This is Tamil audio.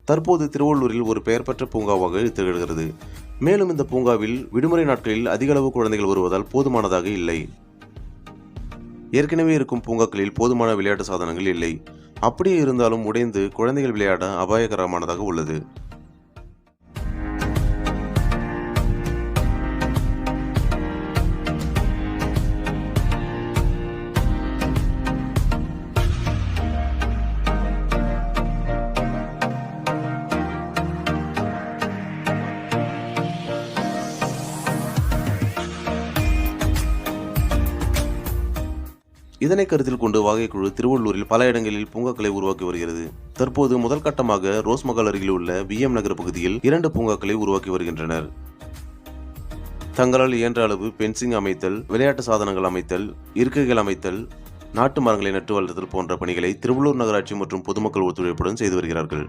தற்போது திருவள்ளூரில் ஒரு பெயர் பெற்ற பூங்காவாக திகழ்கிறது. மேலும் இந்த பூங்காவில் விடுமுறை நாட்களில் அதிக அளவு குழந்தைகள் வருவதால் போதுமானதாக இல்லை. ஏற்கனவே இருக்கும் பூங்காக்களில் போதுமான விளையாட்டு சாதனங்கள் இல்லை. அப்படியே இருந்தாலும் உடைந்து குழந்தைகள் விளையாட அபாயகரமானதாக உள்ளது. இதனை கருத்தில் கொண்டு வாகைக்குழு திருவள்ளூரில் பல இடங்களில் பூங்காக்களை உருவாக்கி வருகிறது. தற்போது முதல் கட்டமாக ரோஸ்மகால் அருகில் உள்ள VM நகர் பகுதியில் 2 பூங்காக்களை உருவாக்கி வருகின்றனர். தங்களால் இயன்ற அளவு பென்சிங் அமைத்தல், விளையாட்டு சாதனங்கள் அமைத்தல், இருக்கைகள் அமைத்தல், நாட்டு மரங்களை நட்டு வளர்த்தல் போன்ற பணிகளை திருவள்ளூர் நகராட்சி மற்றும் பொதுமக்கள் ஒத்துழைப்புடன் செய்து வருகிறார்கள்.